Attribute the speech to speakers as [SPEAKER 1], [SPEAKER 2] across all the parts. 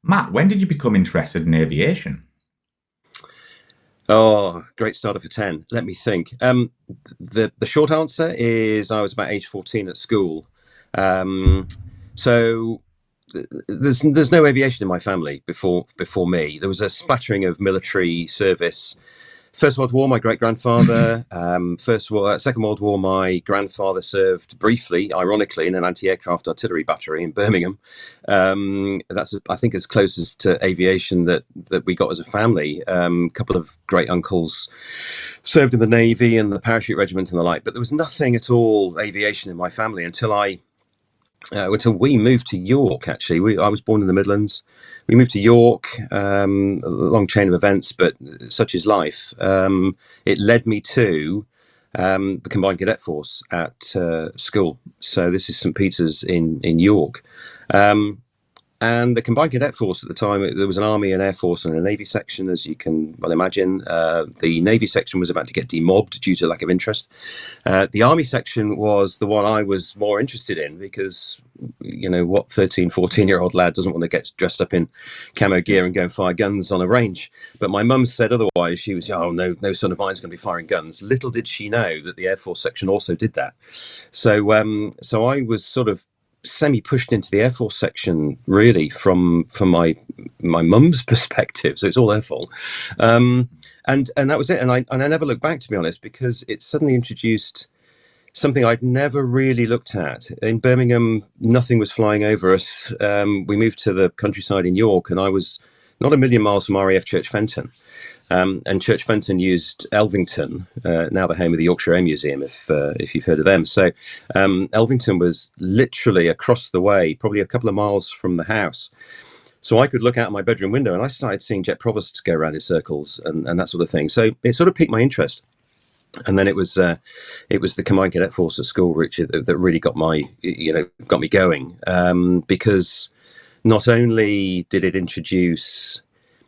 [SPEAKER 1] Matt, when did you become interested in aviation?
[SPEAKER 2] Oh, great starter for 10. Let me think. The short answer is I was about age 14 at school. Um, so there's no aviation in my family before me. There was a splattering of military service. First World War, my great grandfather. Second World War, my grandfather served briefly, ironically, in an anti-aircraft artillery battery in Birmingham. That's, I think, as close as to aviation that we got as a family. A couple of great uncles served in the Navy and the parachute regiment and the like, but there was nothing at all aviation in my family until we moved to York. Actually, I was born in the Midlands. We moved to York. A long chain of events, but such is life. It led me to the Combined Cadet Force at school. So this is St Peter's in York. And the Combined Cadet Force at the time, there was an Army, an Air Force, and a Navy section, as you can well imagine. The Navy section was about to get demobbed due to lack of interest. The Army section was the one I was more interested in because, what 13, 14-year-old lad doesn't want to get dressed up in camo gear and go and fire guns on a range? But my mum said otherwise. She was, oh, no son of mine's going to be firing guns. Little did she know that the Air Force section also did that. So I was sort of semi-pushed into the Air Force section, really, from my mum's perspective. So it's all her fault. And that was it. And I never looked back, to be honest, because it suddenly introduced something I'd never really looked at. In Birmingham, nothing was flying over us. We moved to the countryside in York, and I was not a million miles from RAF Church Fenton. And Church Fenton used Elvington, now the home of the Yorkshire Air Museum, if you've heard of them. So Elvington was literally across the way, probably a couple of miles from the house. So I could look out my bedroom window, and I started seeing jet provosts go around in circles and that sort of thing. So it sort of piqued my interest. And then it was the Combined Cadet Force at school, Richard, that really got me going, because not only did it introduce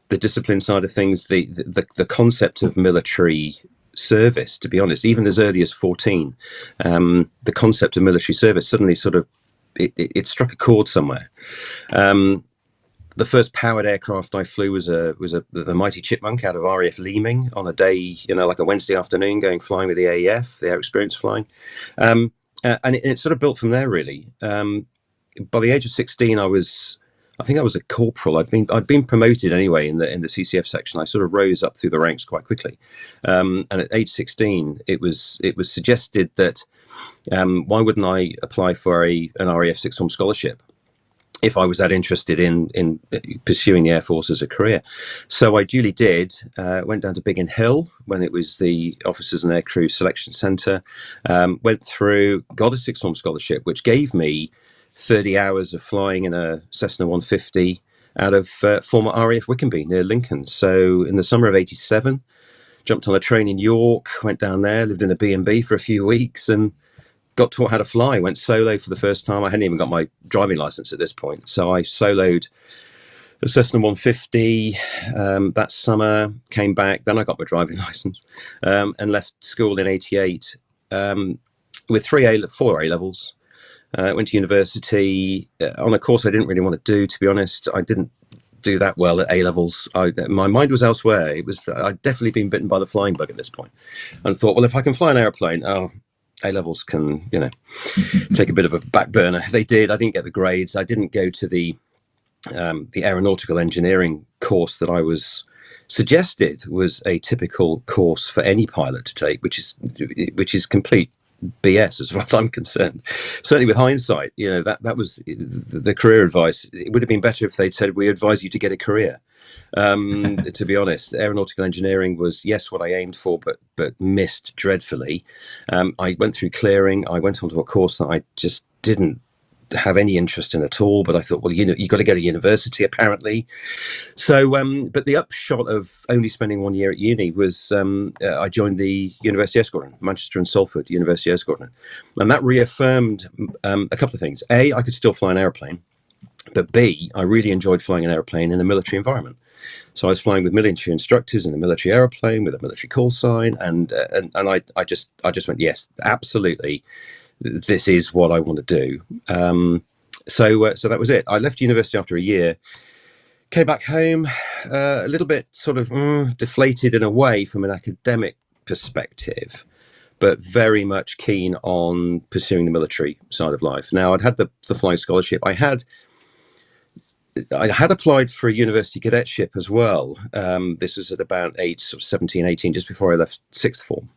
[SPEAKER 2] the discipline side of things, the concept of military service, to be honest, even as early as 14, the concept of military service suddenly sort of it struck a chord somewhere. The first powered aircraft I flew was the mighty Chipmunk out of RAF Leeming on a day, like a Wednesday afternoon, going flying with the AEF, the Air Experience Flying, and it sort of built from there, really. By the age of 16, I think I was a corporal. I'd been promoted anyway in the CCF section. I sort of rose up through the ranks quite quickly, and at age 16, it was suggested that why wouldn't I apply for an RAF sixth form scholarship if I was that interested in pursuing the Air Force as a career. So I duly did. Went down to Biggin Hill when it was the Officers and Aircrew Selection Centre. Went through, got a sixth form scholarship, which gave me 30 hours of flying in a Cessna 150 out of former RAF Wickenby near Lincoln. So in the summer of 87, jumped on a train in York, went down there, lived in a B&B for a few weeks, and got taught how to fly. Went solo for the first time. I hadn't even got my driving license at this point. So I soloed a Cessna 150 that summer, came back, then I got my driving license, and left school in 88 with four A levels. Went to university on a course I didn't really want to do, to be honest. I didn't do that well at A levels. My mind was elsewhere. I'd definitely been bitten by the flying bug at this point, and thought, well, if I can fly an airplane, A levels can, take a bit of a back burner. They did. I didn't get the grades. I didn't go to the aeronautical engineering course that I was suggested was a typical course for any pilot to take, which is complete BS as far as I'm concerned. Certainly with hindsight, that was the career advice. It would have been better if they'd said, we advise you to get a career. To be honest, aeronautical engineering was, yes, what I aimed for, but missed dreadfully. I went through clearing. I went onto a course that I just didn't have any interest in at all, but I thought, well, you've got to go to university apparently. So but the upshot of only spending 1 year at uni was I joined the University Air Squadron, Manchester and Salford University Air Squadron, and that reaffirmed a couple of things. A, I could still fly an airplane, but B, I really enjoyed flying an airplane in a military environment. So I was flying with military instructors in a military airplane with a military call sign, and I just went, yes, absolutely, this is what I want to do. So that was it. I left university after a year, Came back home a little bit sort of deflated in a way from an academic perspective, but very much keen on pursuing the military side of life. Now, I'd had the flying scholarship. I had applied for a university cadetship as well. This was at about age sort of 17, 18, just before I left sixth form.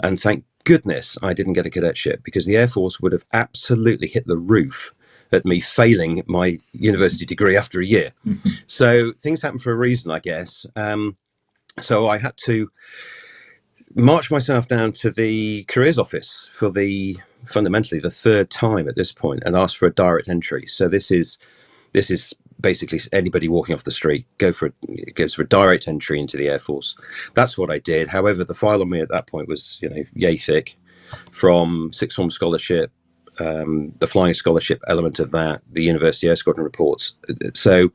[SPEAKER 2] And thank goodness I didn't get a cadetship, because the Air Force would have absolutely hit the roof at me failing my university degree after a year. So things happen for a reason, I guess. So I had to march myself down to the careers office for fundamentally the third time at this point, and ask for a direct entry. So this is basically anybody walking off the street goes for a direct entry into the Air Force. That's what I did. However, the file on me at that point was, yay thick, from sixth form scholarship, the flying scholarship element of that, the University Air Squadron reports. So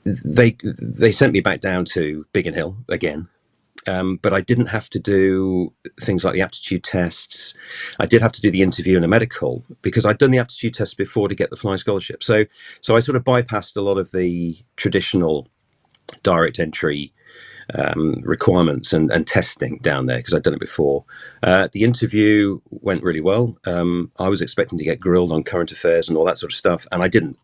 [SPEAKER 2] they sent me back down to Biggin Hill again. But I didn't have to do things like the aptitude tests. I did have to do the interview and a medical, because I'd done the aptitude tests before to get the flying scholarship. So I sort of bypassed a lot of the traditional direct entry requirements and testing down there, because I'd done it before. The interview went really well. I was expecting to get grilled on current affairs and all that sort of stuff, and I didn't.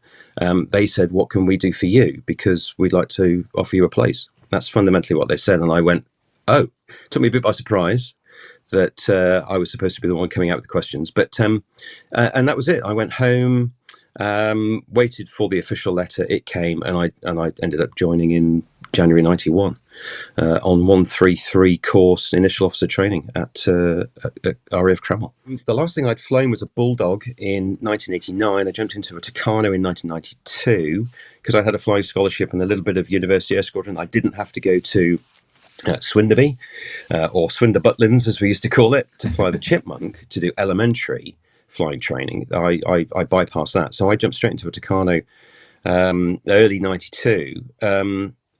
[SPEAKER 2] They said, "What can we do for you? Because we'd like to offer you a place." That's fundamentally what they said. And I went, oh, it took me a bit by surprise that I was supposed to be the one coming out with the questions. But and that was it. I went home, waited for the official letter. It came, and I ended up joining in January '91 on 133 course initial officer training at RAF Cramwell. The last thing I'd flown was a Bulldog in 1989. I jumped into a Tucano in 1992 because I had a flying scholarship and a little bit of University Air Squadron. I didn't have to go to Swinderby or Swinderbutlins, as we used to call it, to fly the Chipmunk to do elementary flying training. I bypassed that, so I jumped straight into a Tucano early '92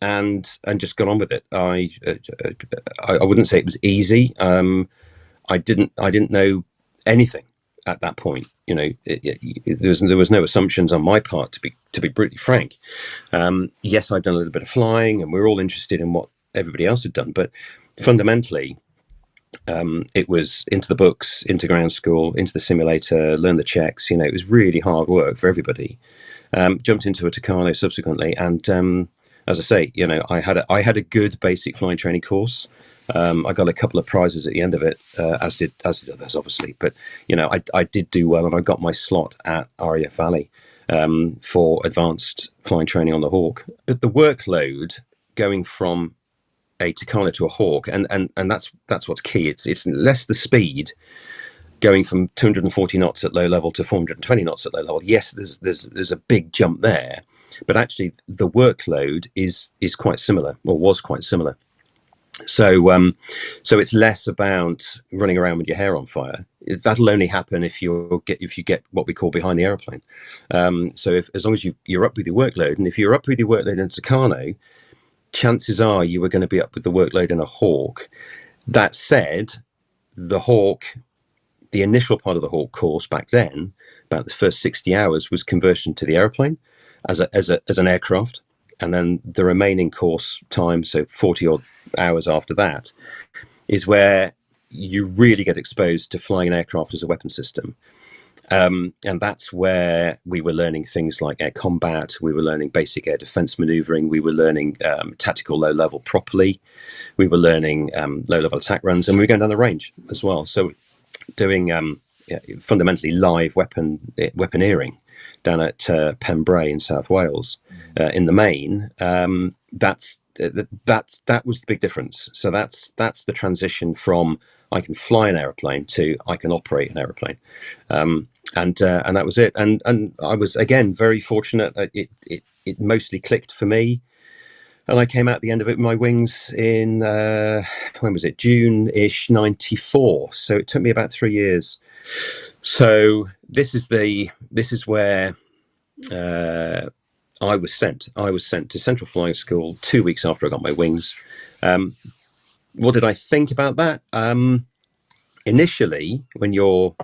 [SPEAKER 2] and just got on with it. I wouldn't say it was easy. I didn't know anything at that point. There was no assumptions on my part, to be brutally frank. Yes, I'd done a little bit of flying, and we were all interested in what everybody else had done, but fundamentally it was into the books, into ground school, into the simulator, learn the checks. It was really hard work for everybody. Jumped into a Tucano subsequently, and as I say, I had a good basic flying training course. I got a couple of prizes at the end of it, as did others, obviously. But I did do well, and I got my slot at RAF Valley for advanced flying training on the Hawk. But the workload going from a Tucano to a Hawk, and that's what's key. It's less the speed going from 240 knots at low level to 420 knots at low level. Yes, there's a big jump there, but actually the workload is quite similar, or was quite similar. So it's less about running around with your hair on fire. That'll only happen if you get what we call behind the aeroplane. So as long as you're up with your workload, and if you're up with your workload in a Tucano, chances are you were going to be up with the workload in a Hawk. That said, the Hawk, the initial part of the Hawk course back then, about the first 60 hours, was conversion to the aeroplane as an aircraft, and then the remaining course time, so 40 odd hours after that, is where you really get exposed to flying an aircraft as a weapon system. And that's where we were learning things like air combat. We were learning basic air defense maneuvering. We were learning tactical low level properly. We were learning low level attack runs, and we were going down the range as well. So doing fundamentally live weaponeering down at Pembrey in South Wales in the main. That was the big difference. So that's the transition from I can fly an aeroplane to I can operate an aeroplane. And that was it. And I was, again, very fortunate. It mostly clicked for me. And I came out the end of it with my wings in, when was it? June-ish, '94. So it took me about 3 years. So this is where I was sent. I was sent to Central Flying School 2 weeks after I got my wings. What did I think about that? Initially, when your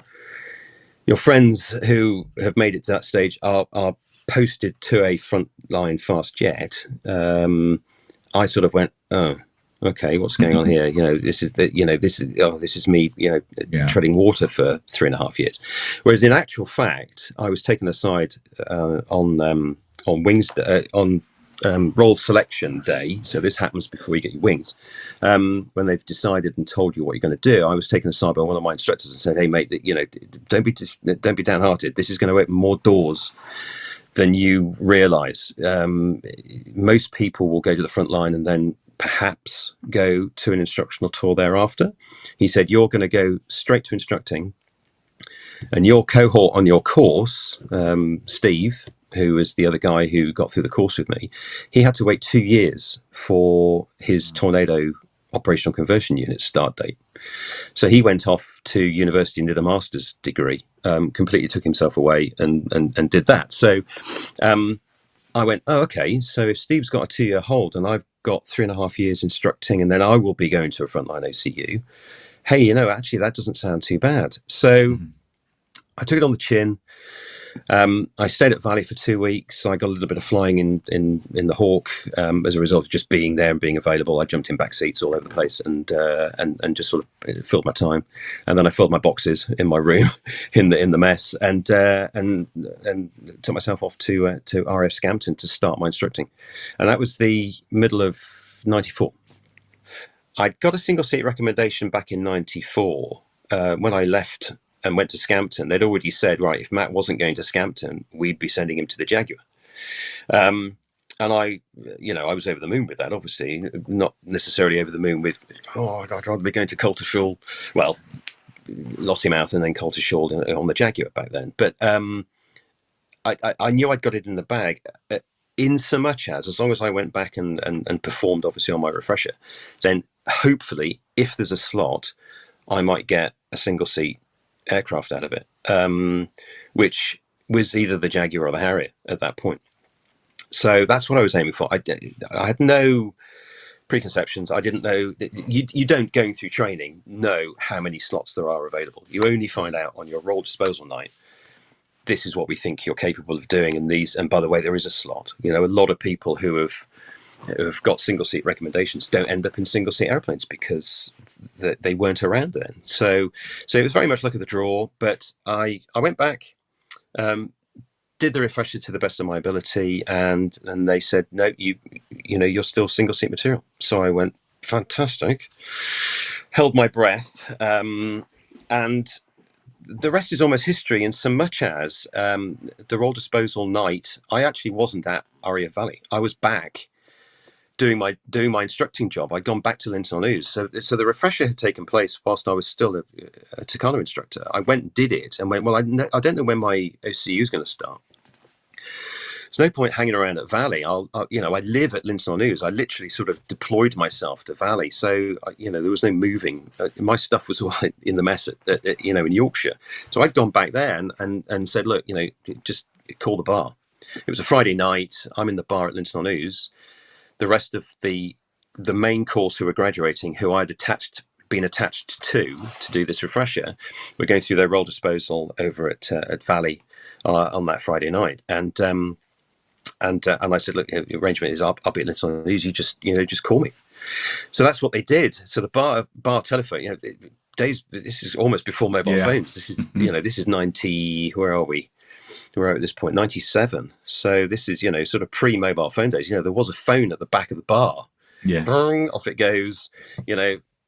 [SPEAKER 2] friends who have made it to that stage are posted to a frontline fast jet, I sort of went, oh, okay, what's going on here? This is me, treading water for 3.5 years. Whereas in actual fact, I was taken aside on wings on role selection day. So this happens before you get your wings. When they've decided and told you what you're going to do, I was taken aside by one of my instructors and said, "Hey, mate, don't be downhearted. This is going to open more doors than you realise. Most people will go to the front line and then perhaps go to an instructional tour thereafter." He said, "You're going to go straight to instructing, and your cohort on your course, Steve, who was the other guy who got through the course with me, he had to wait 2 years for his Tornado operational conversion unit start date. So he went off to university and did a master's degree, completely took himself away and did that." So I went, oh, okay, so if Steve's got a 2-year hold and I've got 3.5 years instructing, and then I will be going to a frontline OCU, hey, actually that doesn't sound too bad. So I took it on the chin. I stayed at Valley for 2 weeks. I got a little bit of flying in the Hawk as a result of just being there and being available. I jumped in back seats all over the place and just sort of filled my time. And then I filled my boxes in my room in the mess and took myself off to RAF Scampton to start my instructing. And that was the middle of '94. I'd got a single seat recommendation back in '94 when I left and went to Scampton. They'd already said, right, if Matt wasn't going to Scampton, we'd be sending him to the Jaguar. And I was over the moon with that, obviously, not necessarily over the moon with, I'd rather be going to Coltishall. Well, Lossiemouth and then Coltishall on the Jaguar back then. But I knew I'd got it in the bag, in so much as long as I went back and performed, obviously, on my refresher, then hopefully, if there's a slot, I might get a single seat aircraft out of it, which was either the Jaguar or the Harrier at that point. So that's what I was aiming for. I had no preconceptions. I didn't know. You don't, going through training, know how many slots there are available. You only find out on your role disposal night, this is what we think you're capable of doing, and by the way, there is a slot. A lot of people who have got single seat recommendations don't end up in single seat airplanes because they weren't around then. So it was very much luck of the draw. But I went back, did the refresher to the best of my ability, and they said, no, you're still single seat material. So I went, fantastic, held my breath, and the rest is almost history, in so much as the role disposal night, I actually wasn't at Harrier Valley. I was back doing my instructing job. I'd gone back to Linton-on-Ouse. So the refresher had taken place whilst I was still a Tucano instructor. I went and did it and went, well, I don't know when my OCU is going to start. There's no point hanging around at Valley. I live at Linton-on-Ouse. I literally sort of deployed myself to Valley. So, there was no moving. My stuff was all in the mess in Yorkshire. So I'd gone back there and said, look, just call the bar. It was a Friday night. I'm in the bar at Linton-on-Ouse. The rest of the main course who were graduating, who I'd been attached to do this refresher, were going through their role disposal over at Valley on that Friday night. And I said, look, the arrangement is I'll be at Linton-on-Ouse. You just call me. So that's what they did. So the bar telephone, this is almost before mobile phones. This is this is 90. Where are we? We're at this point 97. So this is sort of pre-mobile phone days. There was a phone at the back of the bar. Yeah. Bang, off it goes.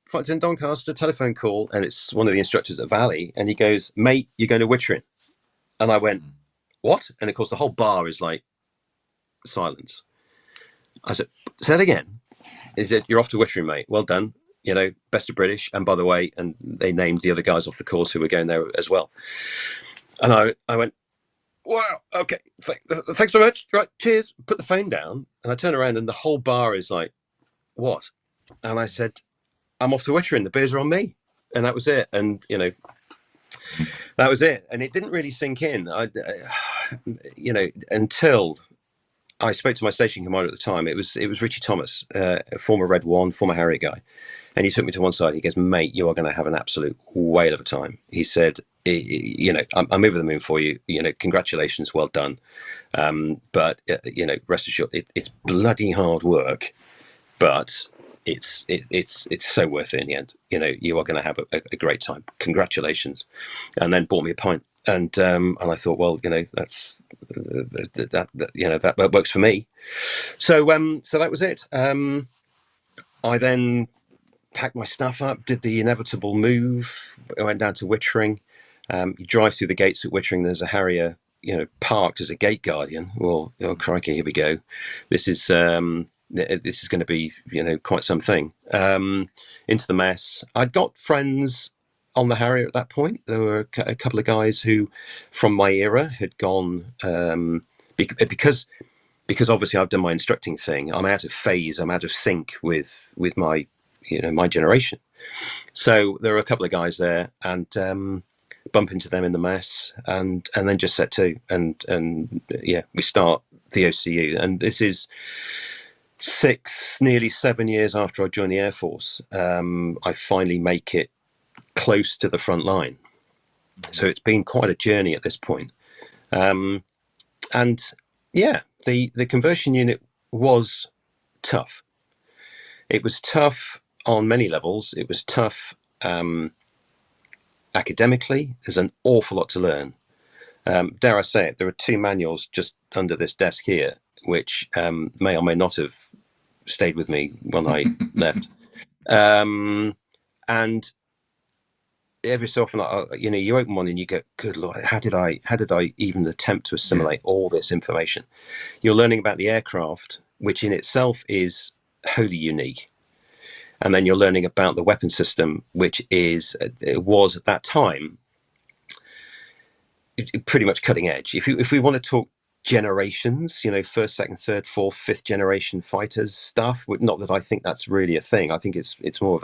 [SPEAKER 2] Flight in Doncaster, telephone call, and it's one of the instructors at Valley, and he goes, mate, you're going to Wittering. And I went, what? And of course the whole bar is like silence. I said, say it again. He said, you're off to Wittering, mate. Well done. Best of British. And by the way, and they named the other guys off the course who were going there as well. And I went, wow, okay, thanks very much. Right, cheers. Put the phone down, and I turn around, and the whole bar is like, what? And I said, I'm off to Wittering. The beers are on me. And that was it. And, that was it. And it didn't really sink in, until I spoke to my station commander at the time. It was Richie Thomas, a former Red One, former Harrier guy. And he took me to one side. He goes, "Mate, you are going to have an absolute whale of a time." He said, "You know, I'm over the moon for you. You know, congratulations, well done. But you know, rest assured, it's bloody hard work, but it's so worth it in the end. You know, you are going to have a great time. Congratulations." And then bought me a pint. And I thought, well, you know, that you know, that works for me. So so that was it. I then packed my stuff up, did the inevitable move. I went down to Wittering. You drive through the gates at Wittering. There's a Harrier, you know, parked as a gate guardian. Well, oh crikey, here we go. This is going to be, you know, quite something. Into the mess. I'd got friends on the Harrier at that point. There were a couple of guys who, from my era, had gone because obviously I've done my instructing thing. I'm out of phase. I'm out of sync with my, you know, my generation. So there were a couple of guys there, and bump into them in the mess, and then just set to, and yeah, we start the OCU, and this is nearly 7 years after I joined the Air Force. I finally make it close to the front line, so it's been quite a journey at this point. And yeah, the conversion unit was tough. It was tough on many levels. It was tough academically. There's an awful lot to learn. Dare I say it, there are 2 manuals just under this desk here, which may or may not have stayed with me when I left. And every so often, you know, you open one and you go, "Good Lord, how did I even attempt to assimilate all this information?" You're learning about the aircraft, which in itself is wholly unique. And then you're learning about the weapon system, which was at that time pretty much cutting edge. If we want to talk generations, you know, first, second, third, fourth, fifth generation fighters stuff, not that I think that's really a thing. I think it's more of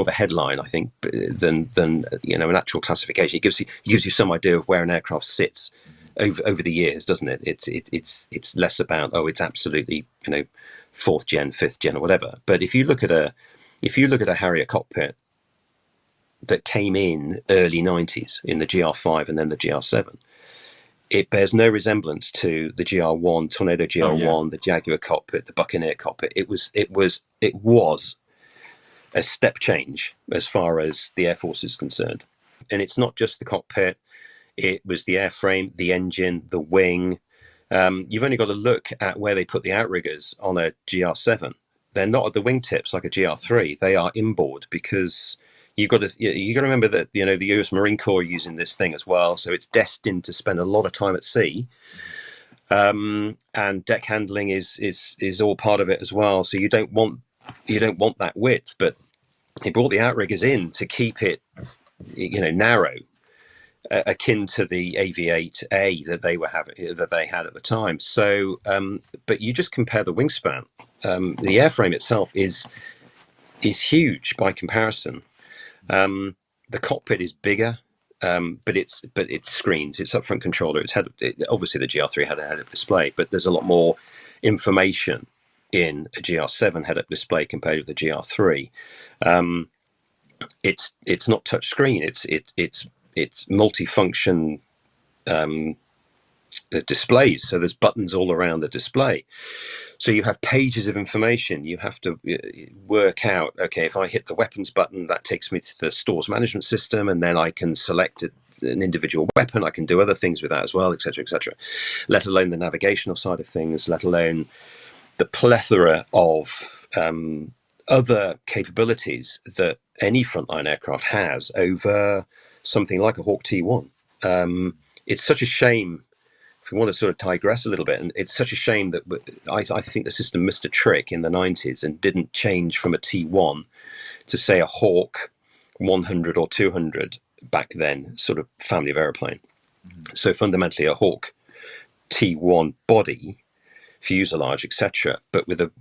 [SPEAKER 2] a headline, I think, than you know, an actual classification. It gives you some idea of where an aircraft sits over the years, doesn't it? It's less about, oh, it's absolutely, you know, 4th gen, 5th gen, or whatever. But if you look at a Harrier cockpit that came in early 90s in the GR5 and then the GR7, it bears no resemblance to the GR1, Tornado GR1, the Jaguar cockpit, the Buccaneer cockpit. It was a step change as far as the Air Force is concerned. And it's not just the cockpit. It was the airframe, the engine, the wing. You've only got to look at where they put the outriggers on a GR7. They're not at the wingtips like a GR3. They are inboard, because you've got to remember that, you know, the US Marine Corps are using this thing as well, so it's destined to spend a lot of time at sea. And deck handling is all part of it as well. So you don't want that width, but they brought the outriggers in to keep it, you know, narrow, akin to the AV8A that they had at the time. So, but you just compare the wingspan. The airframe itself is huge by comparison. The cockpit is bigger, but it's screens. It's upfront controller. Obviously the GR3 had a head-up display, but there's a lot more information in a GR7 head-up display compared with the GR3. It's not touch screen. It's multifunction displays. So there's buttons all around the display. So you have pages of information. You have to work out, okay, if I hit the weapons button, that takes me to the stores management system, and then I can select an individual weapon. I can do other things with that as well, etc., etc. Let alone the navigational side of things, let alone the plethora of other capabilities that any frontline aircraft has over something like a Hawk T1. It's such a shame, if we want to sort of digress a little bit, and it's such a shame that I think the system missed a trick in the 90s and didn't change from a T1 to, say, a Hawk 100 or 200 back then, sort of family of aeroplane. So fundamentally a Hawk T1 body, fuselage, etc., but with a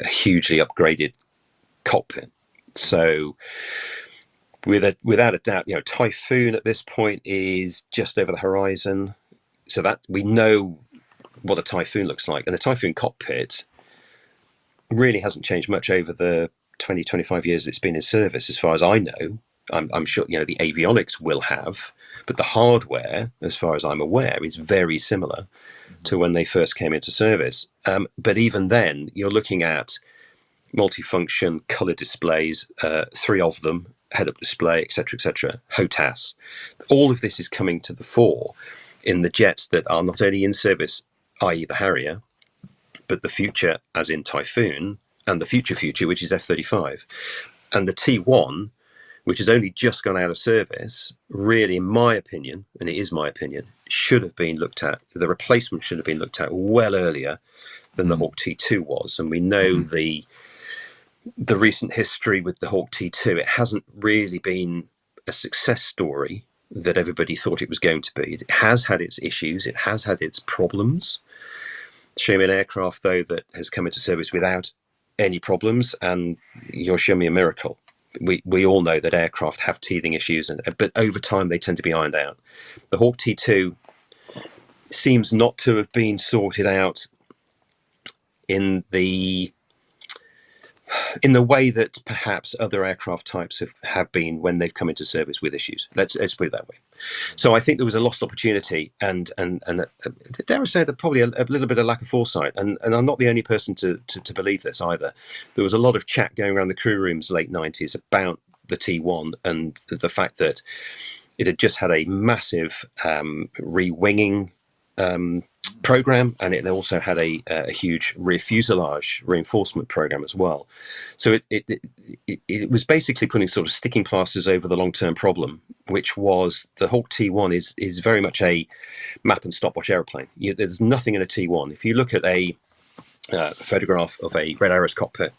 [SPEAKER 2] hugely upgraded cockpit. So without a doubt, you know, Typhoon at this point is just over the horizon, so that we know what a Typhoon looks like, and the Typhoon cockpit really hasn't changed much over the 20, 25 years it's been in service, as far as I know. I'm sure, you know, the avionics will have, but the hardware, as far as I'm aware, is very similar to when they first came into service. But even then, you're looking at multifunction color displays, 3 of them, head-up display, etc., HOTAS. All of this is coming to the fore in the jets that are not only in service, i.e. the Harrier, but the future, as in Typhoon, and the future, which is F-35. And the T1, which has only just gone out of service, really, in my opinion, and it is my opinion, should have been looked at. The replacement should have been looked at well earlier than the Hawk T2 was. And we know the recent history with the Hawk T2. It hasn't really been a success story that everybody thought it was going to be. It has had its issues. It has had its problems. Show me an aircraft, though, that has come into service without any problems, and you'll show me a miracle. We all know that aircraft have teething issues, but over time they tend to be ironed out. The Hawk T2 seems not to have been sorted out in the way that perhaps other aircraft types have been when they've come into service with issues. Let's put it that way. So I think there was a lost opportunity, and dare I say, probably a little bit of lack of foresight. And I'm not the only person to believe this either. There was a lot of chat going around the crew rooms late 90s about the T1 and the fact that it had just had a massive re-winging program, and it also had a huge rear fuselage reinforcement program as well. So it was basically putting sort of sticking plasters over the long-term problem, which was the Hawk T1 is very much a map and stopwatch aeroplane. There's nothing in a T1. If you look at a photograph of a Red Arrows cockpit,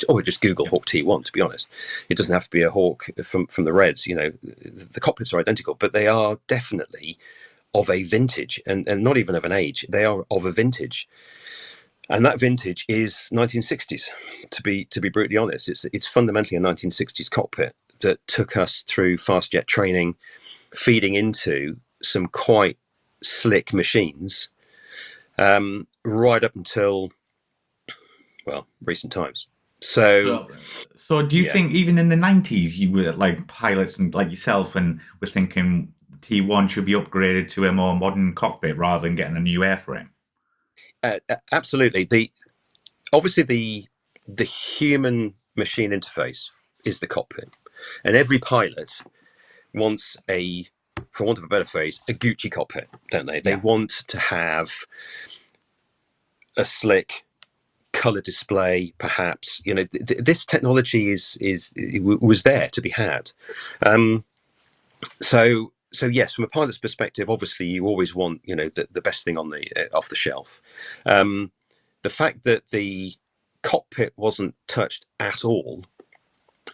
[SPEAKER 2] or just Google Hawk T1, to be honest. It doesn't have to be a Hawk from the Reds. You know, the cockpits are identical, but they are definitely of a vintage, and not even of an age. They are of a vintage, and that vintage is 1960s. To be brutally honest, it's fundamentally a 1960s cockpit that took us through fast jet training, feeding into some quite slick machines, right up until, well, recent times. So
[SPEAKER 1] do you think even in the 90s you were like pilots and like yourself and were thinking T1 should be upgraded to a more modern cockpit rather than getting a new airframe?
[SPEAKER 2] Absolutely. Obviously the human machine interface is the cockpit, and every pilot wants for want of a better phrase, a Gucci cockpit, don't they? They want to have a slick color display, perhaps. You know, this technology was there to be had. So yes, from a pilot's perspective, obviously you always want, you know, the best thing on the off the shelf. The fact that the cockpit wasn't touched at all,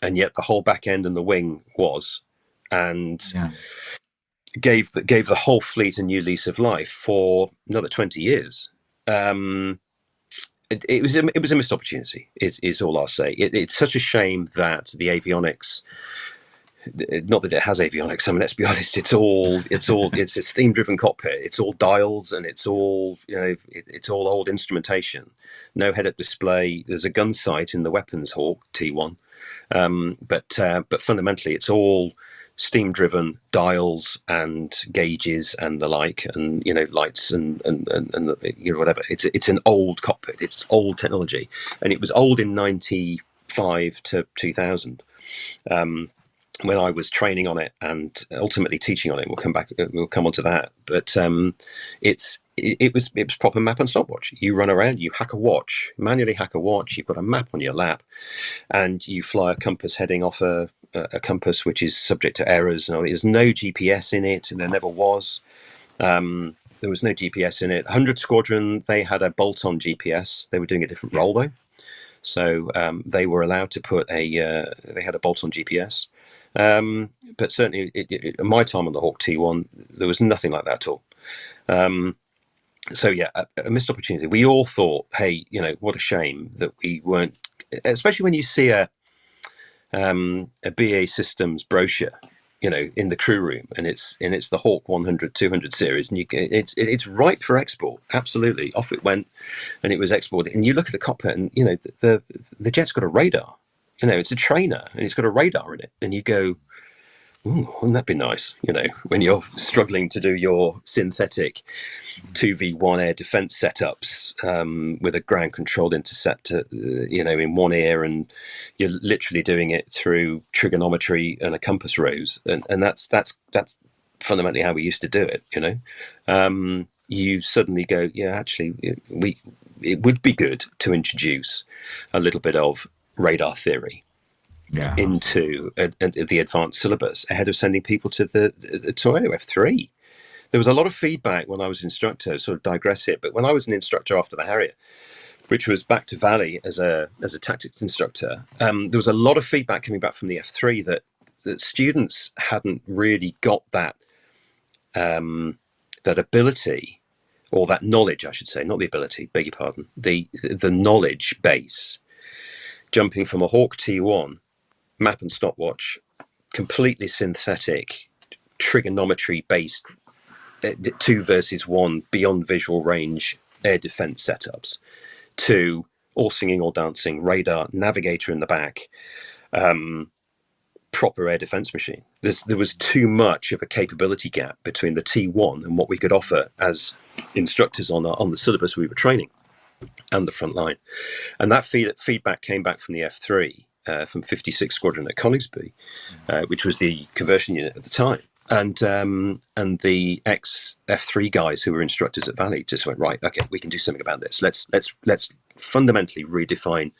[SPEAKER 2] and yet the whole back end and the wing was, and gave the whole fleet a new lease of life for another 20 years. It was a missed opportunity. Is all I'll say. It's such a shame that the avionics. Not that it has avionics. I mean, let's be honest. It's a steam-driven cockpit. It's all dials, and it's all, you know, it's all old instrumentation. No head-up display. There's a gun sight in the weapons Hawk T1, but fundamentally, it's all steam-driven dials and gauges and the like, and, you know, lights and you know, whatever. It's an old cockpit. It's old technology, and it was old in 95 to 2000. When I was training on it and ultimately teaching on it. We'll come on to that. But it was proper map and stopwatch. You run around, you manually hack a watch. You've got a map on your lap, and you fly a compass heading off a compass which is subject to errors. There's no GPS in it, and there never was. There was no GPS in it. 100 Squadron, they had a bolt-on GPS. They were doing a different role though. So they were allowed to put they had a bolt-on GPS. But certainly in my time on the Hawk T1, there was nothing like that at all. So yeah, a missed opportunity. We all thought, hey, you know, what a shame that we weren't, especially when you see a BAE Systems brochure, you know, in the crew room, and it's the Hawk 100, 200 series, and it's ripe for export. Absolutely, off it went, and it was exported. And you look at the cockpit, and you know the jet's got a radar. it's a trainer and it's got a radar in it, and you go, ooh, wouldn't that be nice? When you're struggling to do your synthetic 2v1 air defense setups with a ground controlled interceptor, in one ear, and you're literally doing it through trigonometry and a compass rose, and that's fundamentally how we used to do it. You suddenly go, yeah, actually, it would be good to introduce a little bit of radar theory into the advanced syllabus ahead of sending people to the Tornado F3. There was a lot of feedback when I was an instructor, sort of digress here, but when I was an instructor after the Harrier, which was back to Valley as a tactics instructor, there was a lot of feedback coming back from the F3 that students hadn't really got that ability, or that knowledge, I should say, not the ability, beg your pardon, the knowledge base, jumping from a Hawk T1, map and stopwatch, completely synthetic, trigonometry-based 2 versus 1 beyond visual range air defense setups, to all singing, all dancing, radar, navigator in the back, proper air defense machine. There was too much of a capability gap between the T1 and what we could offer as instructors on the syllabus we were training and the front line. And that feedback came back from the F3, from 56 Squadron at Coningsby, which was the conversion unit at the time. And the ex F3 guys who were instructors at Valley just went, right, okay, we can do something about this. Let's fundamentally redefine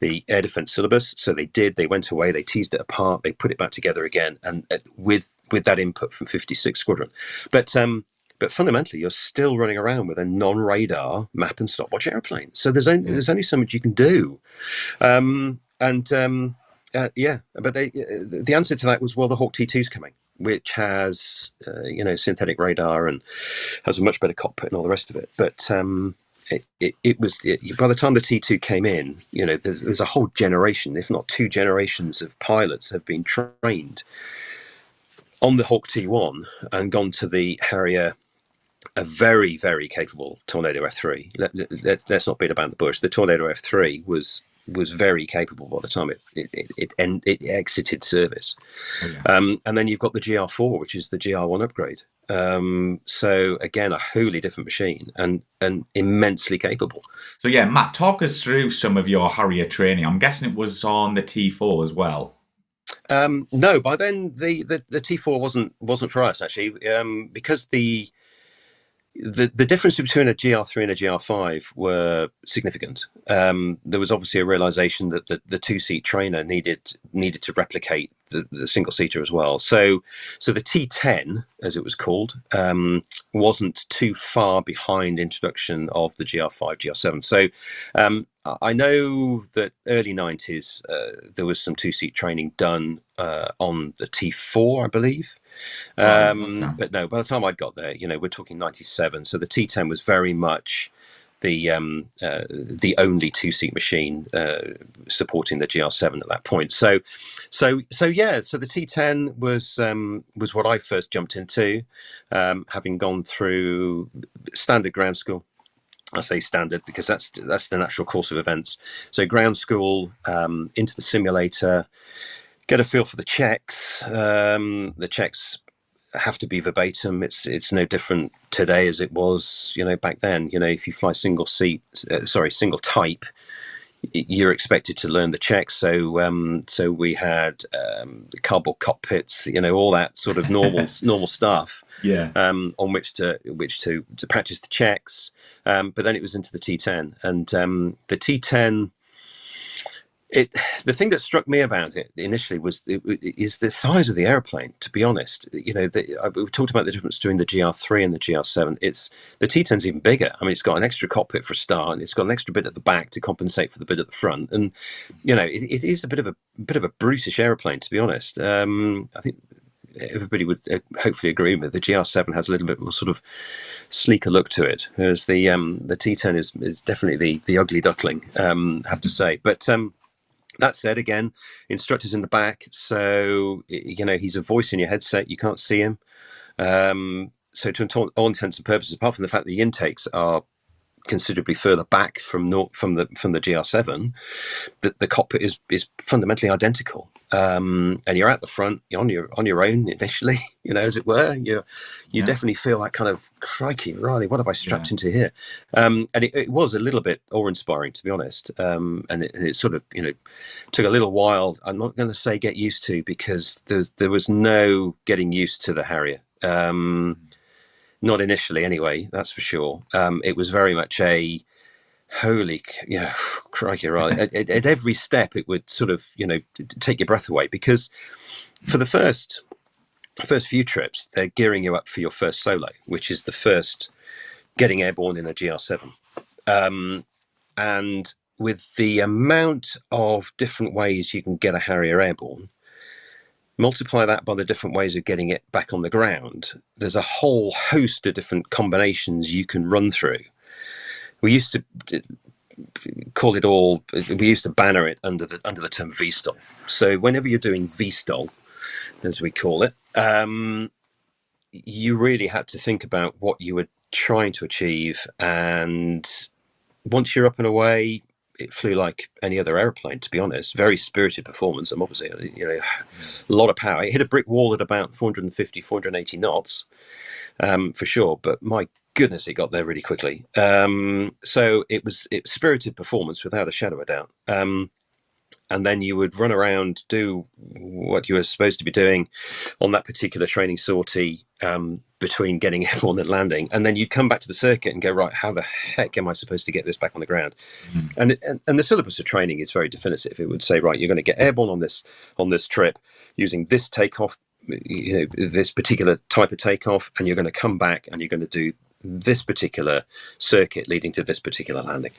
[SPEAKER 2] the air defense syllabus. So they did. They went away. They teased it apart. They put it back together again, and with that input from 56 Squadron. But fundamentally, you're still running around with a non-radar map and stopwatch airplane. So there's only so much you can do. But the answer to that was, well, the Hawk T2's coming, which has synthetic radar and has a much better cockpit and all the rest of it. But it was by the time the T2 came in, there's a whole generation, if not 2 generations, of pilots have been trained on the Hawk T1 and gone to the Harrier, a very, very capable Tornado F3. Let's not beat about the bush. The Tornado F3 was very capable by the time it exited service. Oh, yeah. And then you've got the GR4, which is the GR1 upgrade. So again, a wholly different machine and immensely capable.
[SPEAKER 1] So yeah, Matt, talk us through some of your Harrier training. I'm guessing it was on the T4 as well.
[SPEAKER 2] No, by then the T4 wasn't for us, actually, because the difference between a GR3 and a GR5 were significant. There was obviously a realization that the 2-seat trainer needed to replicate the single-seater as well. So the T10, as it was called, wasn't too far behind introduction of the GR5, GR7. So I know that early 90s, there was some 2-seat training done on the T4, I believe. But no, by the time I got there, we're talking 97. So the T10 was very much the only 2-seat machine supporting the GR7 at that point. So the T10 was what I first jumped into, having gone through standard ground school. I say standard because that's the natural course of events. So ground school, into the simulator, get a feel for the checks. The checks have to be verbatim. It's no different today as it was, back then. If you fly single type, you're expected to learn the checks. So we had cardboard cockpits, all that sort of normal stuff.
[SPEAKER 1] Yeah.
[SPEAKER 2] On which to practice the checks. But then it was into the T10, and the T10. The thing that struck me about it initially is the size of the airplane. To be honest, we talked about the difference between the GR3 and the GR7. The T10's even bigger. I mean, it's got an extra cockpit for a start, and it's got an extra bit at the back to compensate for the bit at the front. And it is a bit of a brutish airplane, to be honest. I think everybody would hopefully agree with it. The GR7 has a little bit more sort of sleeker look to it, whereas the T10 is definitely the ugly duckling. Have to say, but. That said, again, instructor's in the back, so he's a voice in your headset. You can't see him. So to all intents and purposes, apart from the fact that the intakes are considerably further back from the GR7, the cockpit is fundamentally identical. And you're at the front, you're on your own initially, as it were. You definitely feel that kind of, crikey, Riley, what have I strapped into here? And it was a little bit awe-inspiring, to be honest. And it sort of, took a little while. I'm not going to say get used to, because there was no getting used to the Harrier. Not initially, anyway. That's for sure. It was very much a holy, crikey, right. At every step, it would sort of, take your breath away, because for the first few trips, they're gearing you up for your first solo, which is the first getting airborne in a GR7. And with the amount of different ways you can get a Harrier airborne, multiply that by the different ways of getting it back on the ground, there's a whole host of different combinations you can run through. We used to call it all, we used to banner it under the term Vistol. So whenever you're doing Vistol, as we call it, you really had to think about what you were trying to achieve. And once you're up and away, it flew like any other airplane, to be honest. Very spirited performance. And obviously, a lot of power. It hit a brick wall at about 450, 480 knots, for sure. But my goodness, it got there really quickly. So it's spirited performance without a shadow of doubt. And then you would run around, do what you were supposed to be doing on that particular training sortie, between getting airborne and landing. And then you'd come back to the circuit and go, right, how the heck am I supposed to get this back on the ground? And the syllabus of training is very definitive. It would say, right, you're going to get airborne on this trip using this takeoff, this particular type of takeoff, and you're going to come back and you're going to do this particular circuit leading to this particular landing.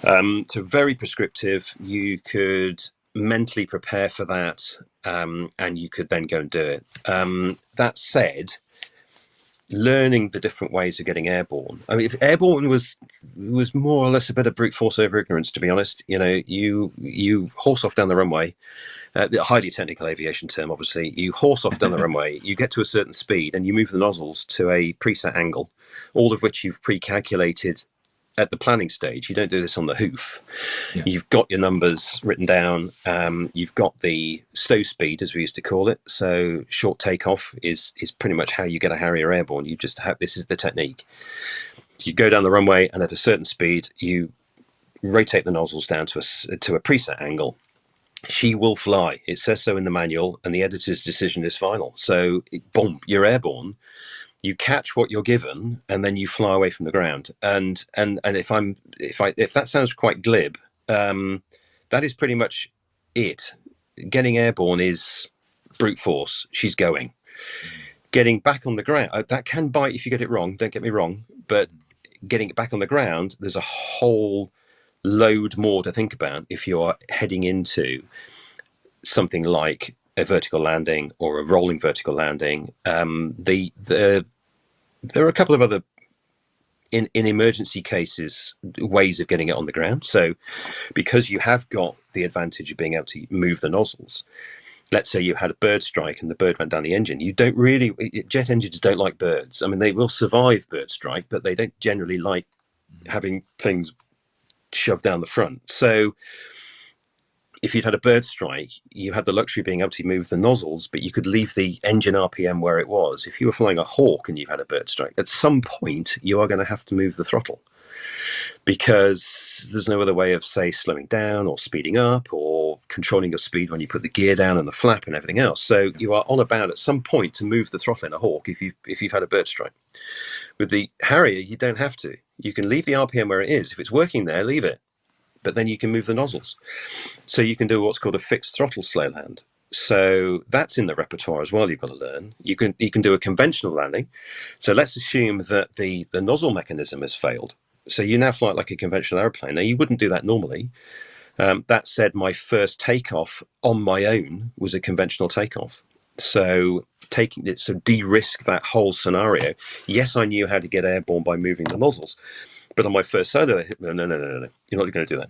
[SPEAKER 2] So very prescriptive. You could mentally prepare for that, and you could then go and do it. That said, learning the different ways of getting airborne. I mean, if airborne was more or less a bit of brute force over ignorance, to be honest. You horse off down the runway. The highly technical aviation term, obviously. You horse off down the runway, you get to a certain speed, and you move the nozzles to a preset angle, all of which you've pre-calculated at the planning stage. You don't do this on the hoof. Yeah. You've got your numbers written down. You've got the stow speed, as we used to call it. So short takeoff is pretty much how you get a Harrier airborne. You just have, this is the technique. You go down the runway, and at a certain speed, you rotate the nozzles down to a preset angle. She will fly. It says so in the manual, and the editor's decision is final. So, boom, you're airborne. You catch what you're given, and then you fly away from the ground. And if that sounds quite glib, that is pretty much it. Getting airborne is brute force. She's going. Getting back on the ground, that can bite if you get it wrong. Don't get me wrong, but getting it back on the ground, there's a whole load more to think about if you are heading into something like a vertical landing or a rolling vertical landing. There are a couple of other, in emergency cases, ways of getting it on the ground. So because you have got the advantage of being able to move the nozzles, let's say you had a bird strike and the bird went down the engine, you don't really, jet engines don't like birds. I mean, they will survive bird strike, but they don't generally like having things shoved down the front. So if you'd had a bird strike, you had the luxury of being able to move the nozzles, but you could leave the engine RPM where it was. If you were flying a Hawk and you've had a bird strike, at some point you are going to have to move the throttle, because there's no other way of, say, slowing down or speeding up or controlling your speed when you put the gear down and the flap and everything else. So you are on about at some point to move the throttle in a Hawk if you've had a bird strike. With the Harrier, you don't have to. You can leave the RPM where it is. If it's working there, leave it. But then you can move the nozzles. So you can do what's called a fixed throttle slow land. So that's in the repertoire as well. You've got to learn. You can do a conventional landing. So let's assume that the nozzle mechanism has failed. So you now fly like a conventional airplane. Now, you wouldn't do that normally. That said, my first takeoff on my own was a conventional takeoff. So de-risk that whole scenario. Yes, I knew how to get airborne by moving the nozzles, but on my first solo, no, you're not going to do that.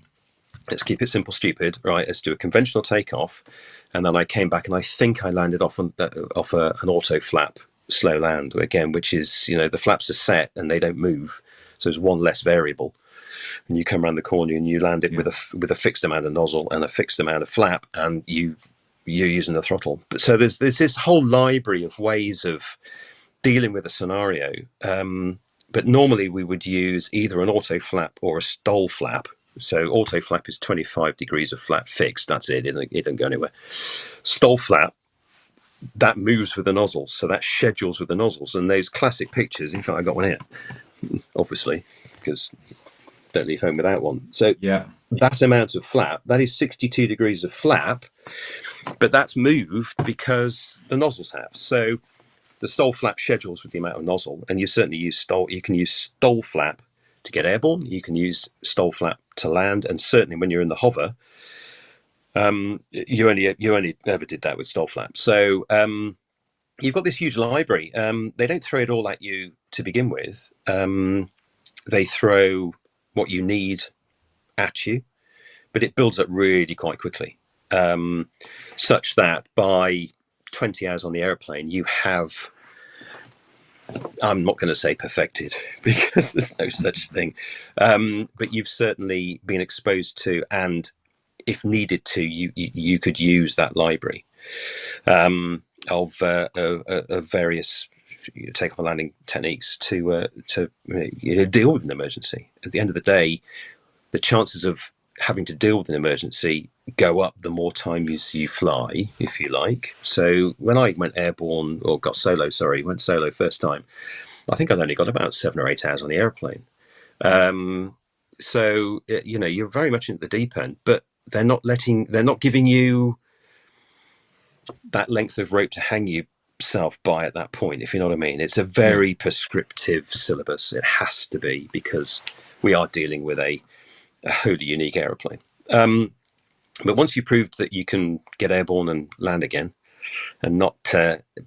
[SPEAKER 2] Let's keep it simple, stupid. Right, let's do a conventional takeoff, and then I came back and I think I landed off an auto flap slow land again, which is, the flaps are set and they don't move, so there's one less variable. and you come around the corner and you land it with a fixed amount of nozzle and a fixed amount of flap, and you're using the throttle. But so there's this whole library of ways of dealing with a scenario. But normally we would use either an auto flap or a stall flap. So auto flap is 25 degrees of flap fixed. That's it. It doesn't go anywhere. Stall flap, that moves with the nozzles. So that schedules with the nozzles. And those classic pictures, in fact, I got one here, obviously, because don't leave home without one. So that amount of flap, that is 62 degrees of flap, but that's moved because the nozzles have. So the stall flap schedules with the amount of nozzle, and you certainly use stall. You can use stall flap to get airborne. You can use stall flap to land, and certainly when you're in the hover, you only ever did that with stall flap. So you've got this huge library. They don't throw it all at you to begin with. They throw what you need at you, but it builds up really quite quickly, such that by 20 hours on the airplane, you have, I'm not going to say perfected because there's no such thing, but you've certainly been exposed to, and if needed to, you could use that library of various takeoff and landing techniques to deal with an emergency. At the end of the day, the chances of having to deal with an emergency go up the more times you fly, if you like. So when I went airborne, or went solo first time, I think I'd only got about 7 or 8 hours on the airplane. So you're very much in the deep end, but they're not giving you that length of rope to hang yourself by at that point, if you know what I mean. It's a very prescriptive syllabus. It has to be, because we are dealing with a wholly unique aeroplane. But once you proved that you can get airborne and land again and not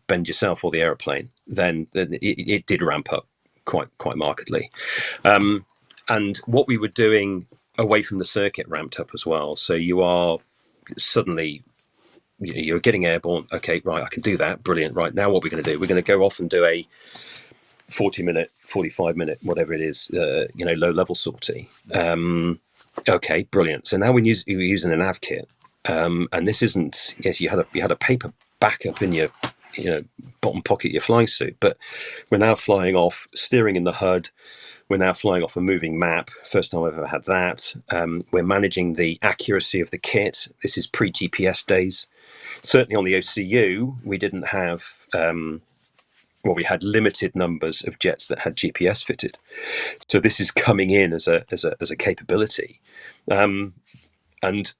[SPEAKER 2] bend yourself or the aeroplane, then it did ramp up quite markedly. And what we were doing away from the circuit ramped up as well. So you are suddenly, you're getting airborne. Okay, right, I can do that. Brilliant. Right, now what we're going to do, we're going to go off and do a 40-minute, 45-minute, whatever it is, low-level sortie. Okay, brilliant. So now we're using a nav kit, and this isn't. Yes, you had a paper backup in your bottom pocket of your flying suit, but we're now flying off, steering in the HUD. We're now flying off a moving map. First time I've ever had that. We're managing the accuracy of the kit. This is pre-GPS days. Certainly on the OCU, we didn't have. We had limited numbers of jets that had GPS fitted, so this is coming in as a capability. And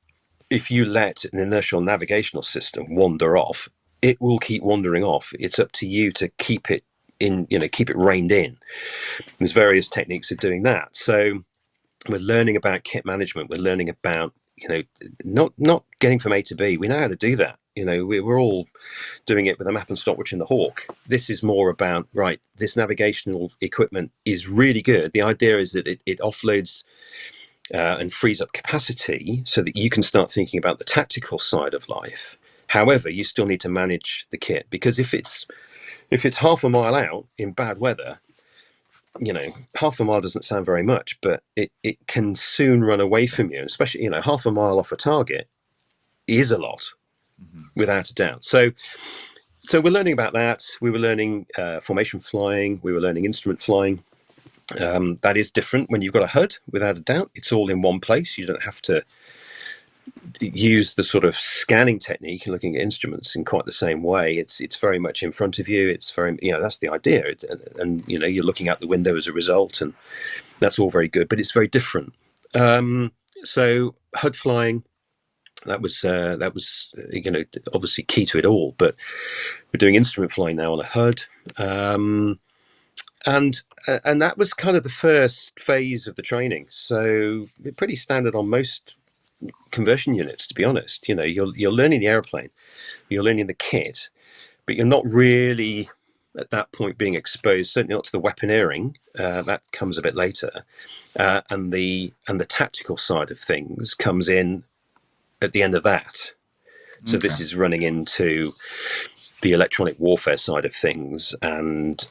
[SPEAKER 2] if you let an inertial navigational system wander off, it will keep wandering off. It's up to you to keep it in, keep it reined in. There's various techniques of doing that. So we're learning about kit management. We're learning about not getting from A to B. We know how to do that. We're all doing it with a map and stopwatch in the Hawk. This is more about, right, this navigational equipment is really good. The idea is that it offloads and frees up capacity so that you can start thinking about the tactical side of life. However, you still need to manage the kit, because if it's half a mile out in bad weather, half a mile doesn't sound very much, but it can soon run away from you, especially, half a mile off a target is a lot, without a doubt. So we're learning about that. We were learning formation flying. We were learning instrument flying. That is different when you've got a HUD, without a doubt. It's all in one place. You don't have to use the sort of scanning technique and looking at instruments in quite the same way. It's very much in front of you. It's very, that's the idea. And you're looking out the window as a result, and that's all very good, but it's very different. So HUD flying, that was obviously key to it all. But we're doing instrument flying now on a HUD, and that was kind of the first phase of the training. So pretty standard on most conversion units, to be honest. You're learning the airplane, you're learning the kit, but you're not really at that point being exposed, certainly not to the weaponeering. That comes a bit later, and the tactical side of things comes in at the end of that. So this is running into the electronic warfare side of things, and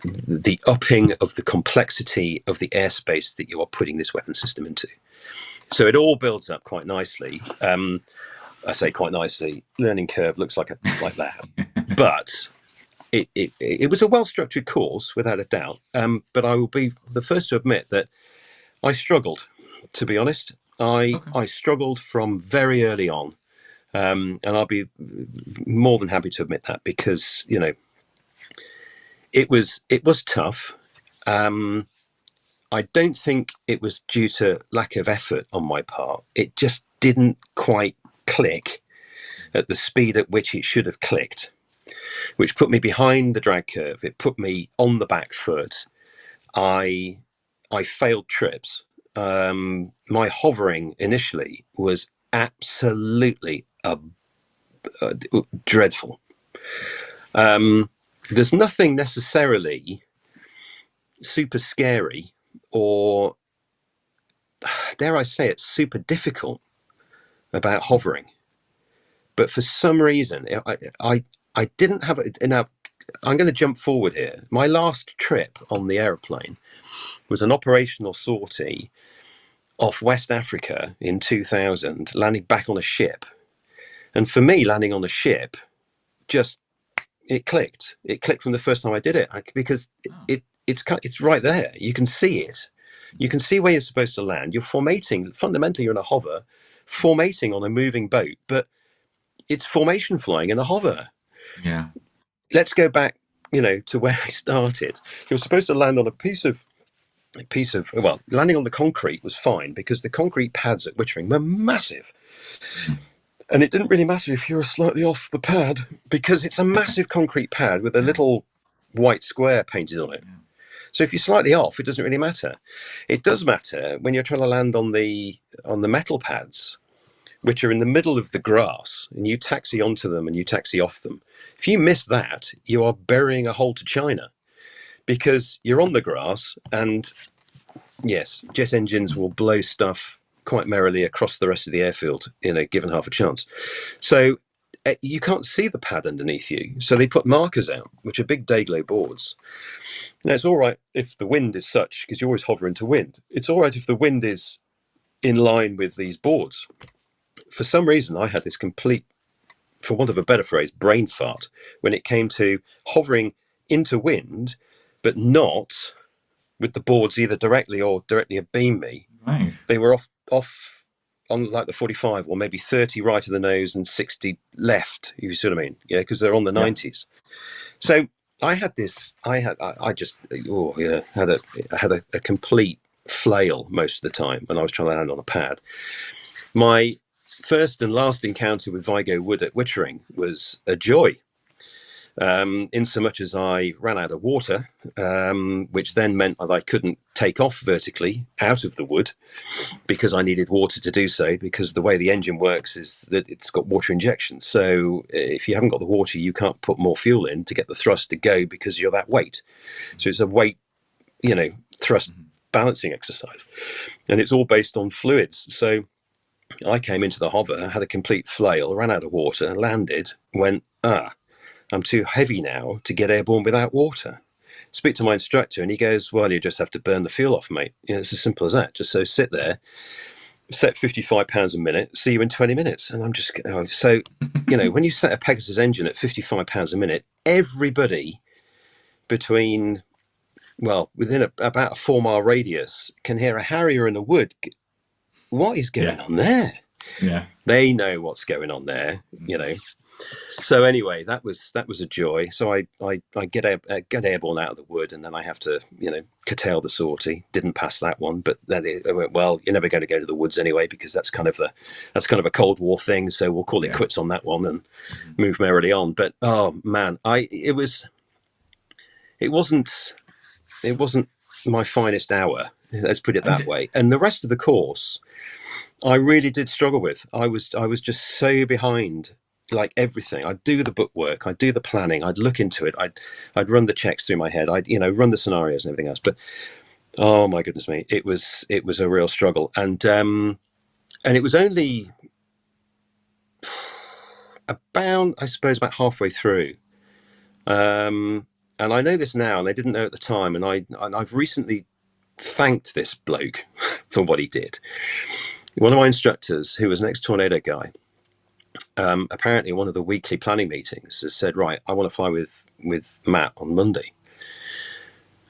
[SPEAKER 2] the upping of the complexity of the airspace that you are putting this weapon system into. So it all builds up quite nicely. I say quite nicely. Learning curve looks like that, but it was a well-structured course without a doubt. But I will be the first to admit that I struggled. To be honest, I struggled from very early on, and I'll be more than happy to admit that, because it was tough. I don't think it was due to lack of effort on my part. It just didn't quite click at the speed at which it should have clicked, which put me behind the drag curve. It put me on the back foot. I failed trips. My hovering initially was absolutely dreadful. There's nothing necessarily super scary or, dare I say it, super difficult about hovering. But for some reason, I didn't have it. Now, I'm going to jump forward here. My last trip on the aeroplane was an operational sortie off West Africa in 2000, landing back on a ship. And for me, landing on a ship, it clicked. It clicked from the first time I did it, because it's right there. You can see it. You can see where you're supposed to land. You're formating. Fundamentally, you're in a hover, formating on a moving boat, but it's formation flying in a hover.
[SPEAKER 1] Yeah.
[SPEAKER 2] Let's go back, to where I started. You're supposed to land on a piece of landing on the concrete was fine, because the concrete pads at Wittering were massive. And it didn't really matter if you were slightly off the pad, because it's a massive concrete pad with a little white square painted on it. So if you're slightly off, it doesn't really matter. It does matter when you're trying to land on the metal pads, which are in the middle of the grass, and you taxi onto them and you taxi off them. If you miss that, you are burying a hole to China, because you're on the grass, and yes, jet engines will blow stuff quite merrily across the rest of the airfield, given half a chance. So you can't see the pad underneath you. So they put markers out, which are big day-glow boards. Now, it's all right if the wind is such, because you always hover into wind. It's all right if the wind is in line with these boards. For some reason, I had this complete, for want of a better phrase, brain fart when it came to hovering into wind, but not with the boards either directly or directly abeam me.
[SPEAKER 1] Right.
[SPEAKER 2] They were off on like the 45, or maybe 30 right of the nose and 60 left, if you see what I mean. Yeah, because they're on the 90s. So I had a complete flail most of the time when I was trying to land on a pad. My first and last encounter with Vigo Wood at Wittering was a joy, in so much as I ran out of water, which then meant that I couldn't take off vertically out of the wood, because I needed water to do so, because the way the engine works is that it's got water injection. So if you haven't got the water, you can't put more fuel in to get the thrust to go, because you're that weight. So it's a weight, thrust balancing exercise. And it's all based on fluids. So I came into the hover, had a complete flail, ran out of water, landed, went, I'm too heavy now to get airborne without water. Speak to my instructor, and he goes, well, you just have to burn the fuel off, mate. It's as simple as that. Just so sit there, set £55 a minute, see you in 20 minutes. And I'm just, so, when you set a Pegasus engine at £55 a minute, everybody within about a 4-mile radius can hear a Harrier in the wood. What is going on there?
[SPEAKER 1] Yeah.
[SPEAKER 2] They know what's going on there, So anyway, that was a joy. So I get airborne out of the wood, and then I have to curtail the sortie. Didn't pass that one, but then I went, well, you're never going to go to the woods anyway, because that's kind of a Cold War thing. So we'll call it quits on that one and move merrily on. But oh man, it wasn't my finest hour. Let's put it that way. And the rest of the course, I really did struggle with. I was just so behind. Like everything, I'd do the bookwork, I'd do the planning, I'd look into it, I'd run the checks through my head, I'd run the scenarios and everything else. But oh my goodness me, it was a real struggle, and it was only about halfway through, And I know this now, and they didn't know at the time. And I've recently thanked this bloke for what he did. One of my instructors, who was an ex-Tornado guy, apparently one of the weekly planning meetings has said, right, I want to fly with Matt on Monday.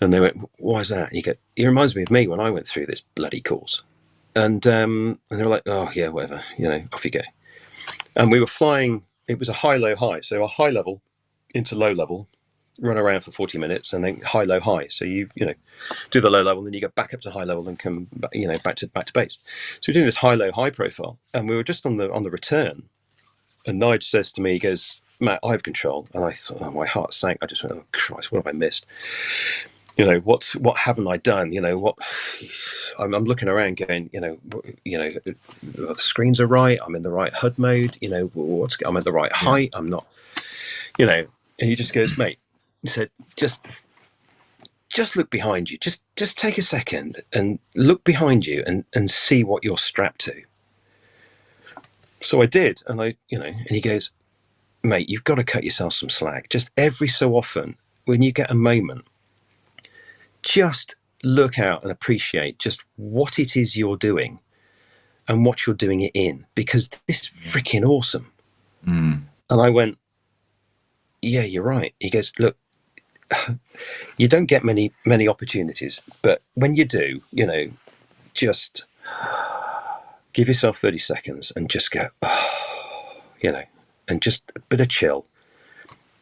[SPEAKER 2] And they went, why is that? And he reminds me of me when I went through this bloody course. And they were like, oh yeah, whatever, off you go. And we were flying, it was a high, low, high. So a high level into low level, run around for 40 minutes, and then high, low, high. So you do the low level, and then you go back up to high level and come back to base. So we're doing this high, low, high profile. And we were just on the return. And Nigel says to me, he goes, Matt, I have control. And I thought, oh, my heart sank. I just went, oh Christ, what have I missed? What haven't I done? I'm looking around going, the screens are right. I'm in the right HUD mode. I'm at the right height. I'm not, and he just goes, mate, he said, just look behind you. Just take a second and look behind you and see what you're strapped to. So I did. And and he goes, mate, you've got to cut yourself some slack. Just every so often when you get a moment, just look out and appreciate just what it is you're doing and what you're doing it in, because this is freaking awesome. And I went, yeah, you're right. He goes, look, you don't get many opportunities, but when you do, just give yourself 30 seconds and just go, and just a bit of chill,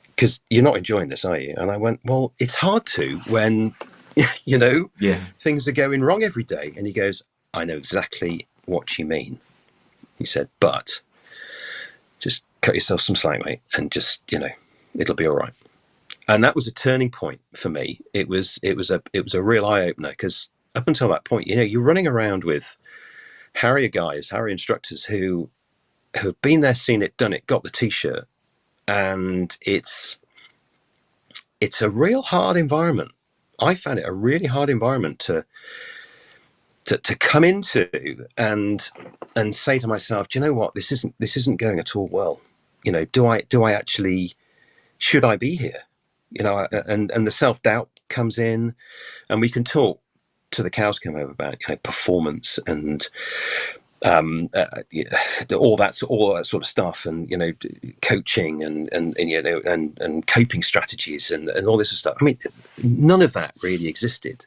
[SPEAKER 2] because you're not enjoying this, are you? And I went, well, it's hard to when things are going wrong every day. And he goes, I know exactly what you mean. He said, but just cut yourself some slack, mate, and just, it'll be all right. And that was a turning point for me. It was a real eye opener, because up until that point, you're running around with Harrier guys, Harrier instructors who have been there, seen it, done it, got the T-shirt, and it's a real hard environment. I found it a really hard environment to come into and say to myself, do you know what? This isn't going at all well. Do I actually, should I be here? And the self-doubt comes in, and we can talk to the cows come over about performance and all that sort of stuff, and coaching and coping strategies and all this stuff. I mean, none of that really existed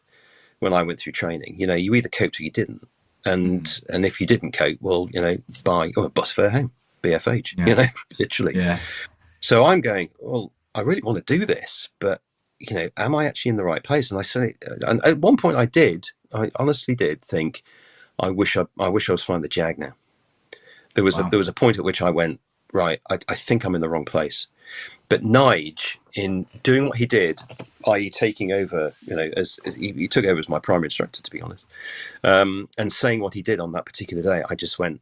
[SPEAKER 2] when I went through training. You either coped or you didn't, and if you didn't cope, well, buy a bus fare home, BFH, literally. Yeah. So I'm going, well, I really want to do this, but am I actually in the right place? And and at one point I honestly did think, I wish I was flying the Jag now. There was a point at which I went, right, I think I'm in the wrong place. But Nige, in doing what he did, i.e. taking over, as he took over as my primary instructor, to be honest, and saying what he did on that particular day, I just went,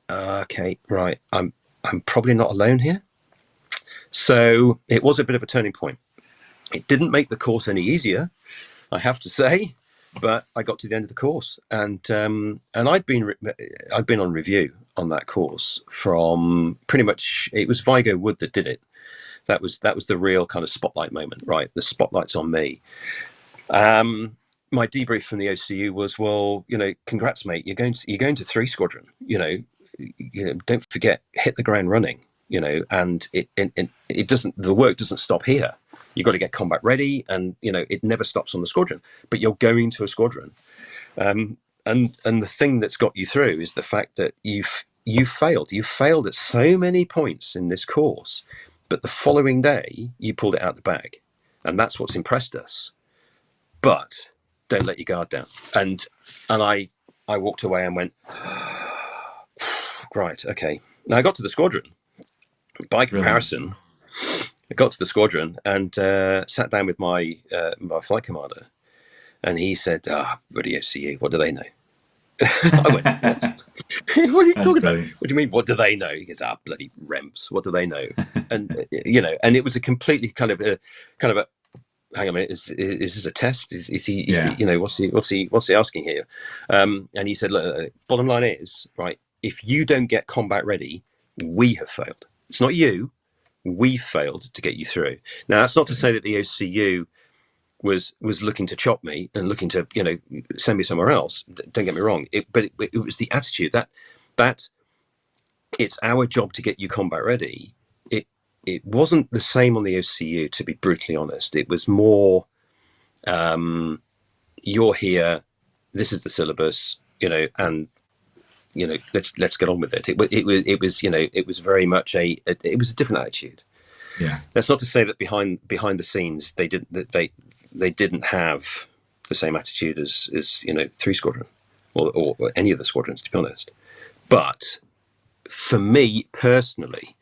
[SPEAKER 2] okay, right, I'm probably not alone here. So it was a bit of a turning point. It didn't make the course any easier, I have to say. But I got to the end of the course, and I'd been on review on that course from pretty much, it was Vigo Wood that did it. That was the real kind of spotlight moment, right? The spotlight's on me. My debrief from the OCU was, well, congrats, mate. You're going to 3 Squadron. Don't forget, hit the ground running. And it doesn't. The work doesn't stop here. You've got to get combat ready, and it never stops on the squadron. But you're going to a squadron, and the thing that's got you through is the fact that you failed. You failed at so many points in this course, but the following day you pulled it out the bag, and that's what's impressed us. But don't let your guard down. And I walked away and went, right, okay. Now I got to the squadron. By comparison. I got to the squadron and sat down with my flight commander, and he said, bloody OCU, what do they know? I went, what are you talking about? What do you mean, what do they know? He goes, bloody remps, what do they know? And and it was a completely kind of a hang on a minute, is this a test? Is he what's he asking here? And he said, look, bottom line is, right, if you don't get combat ready, we have failed. It's not you. we failed to get you through. Now, that's not to say that the OCU was looking to chop me and looking to, send me somewhere else. Don't get me wrong. But it was the attitude that it's our job to get you combat ready. It wasn't the same on the OCU, to be brutally honest. It was more, you're here, this is the syllabus, and let's get on with it. It was very much it was a different attitude.
[SPEAKER 1] Yeah.
[SPEAKER 2] That's not to say that behind the scenes they didn't have the same attitude as 3 Squadron or any of the squadrons, to be honest. But for me personally,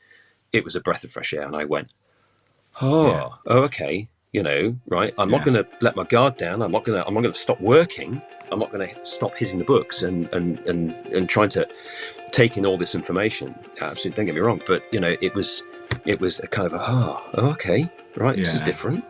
[SPEAKER 2] it was a breath of fresh air, and I went, okay, right. I'm not going to let my guard down. I'm not going to stop working. I'm not going to stop hitting the books and trying to take in all this information. Absolutely, don't get me wrong, but it was a kind of okay, right. This is different.